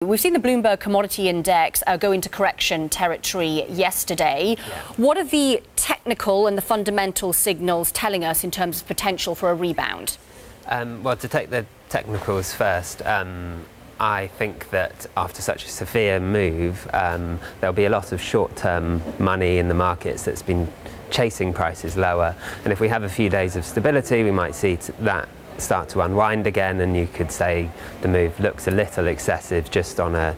We've seen the Bloomberg Commodity Index go into correction territory yesterday. Yeah. What are the technical and the fundamental signals telling us in terms of potential for a rebound? Well, to take the technicals first, I think that after such a severe move, there'll be a lot of short-term money in the markets that's been chasing prices lower. And if we have a few days of stability, we might see that start to unwind again, and you could say the move looks a little excessive just on a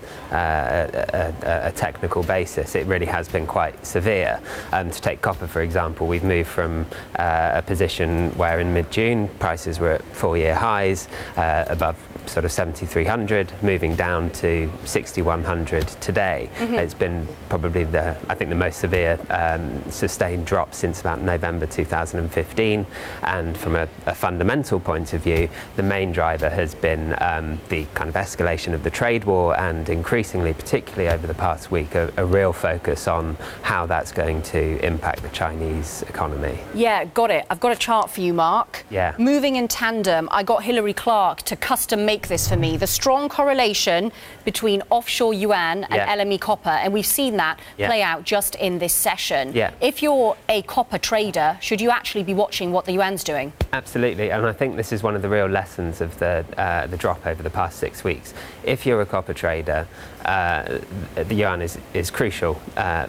technical basis. It really has been quite severe. To take copper, for example, we've moved from a position where in mid-June prices were at 4-year highs, above sort of 7,300, moving down to 6,100 today. It's been probably the most severe sustained drop since about November 2015, and from a fundamental point of view, the main driver has been the kind of escalation of the trade war, and increasingly, particularly over the past week, a real focus on how that's going to impact the Chinese economy. Yeah, got it. I've got a chart for you, Mark. Yeah. Moving in tandem, I got Hilary Clark to custom make this for me. The strong correlation between offshore yuan and LME copper, and we've seen that play out just in this session. Yeah. If you're a copper trader, should you actually be watching what the yuan's doing? Absolutely, and I think this is one of the real lessons of the drop over the past 6 weeks. If you're a copper trader, the yuan is crucial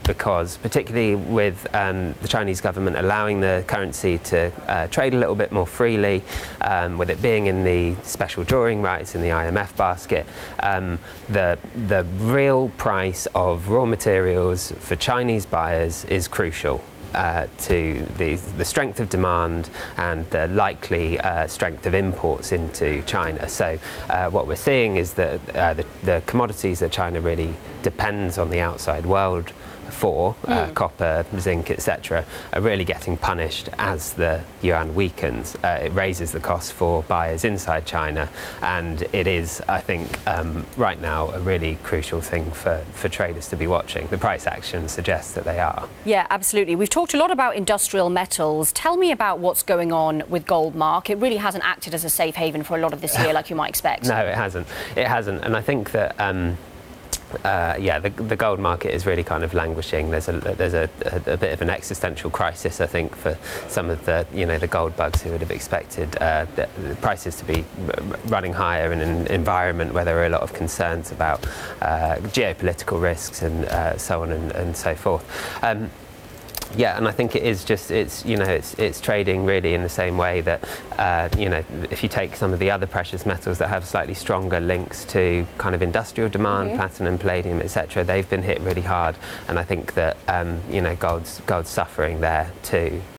because, particularly with the Chinese government allowing the currency to trade a little bit more freely, with it being in the special drawing rights in the IMF basket, the real price of raw materials for Chinese buyers is crucial to the strength of demand and the likely strength of imports into China. So what we're seeing is that the commodities that China really depends on the outside world for, copper, zinc, etc., are really getting punished as the yuan weakens. It raises the cost for buyers inside China, and it is, I think, right now a really crucial thing for traders to be watching. The price action suggests that they are. Yeah, absolutely. We've talked a lot about industrial metals. Tell me about what's going on with gold, Mark. It really hasn't acted as a safe haven for a lot of this year like you might expect. No, it hasn't. It hasn't, and I think that the gold market is really kind of languishing. There's a bit of an existential crisis, I think, for some of the gold bugs who would have expected the prices to be running higher in an environment where there are a lot of concerns about geopolitical risks and so on and so forth. Yeah, and I think it is just, it's trading really in the same way that, if you take some of the other precious metals that have slightly stronger links to kind of industrial demand, platinum, palladium, etc., they've been hit really hard. And I think that, gold's suffering there too.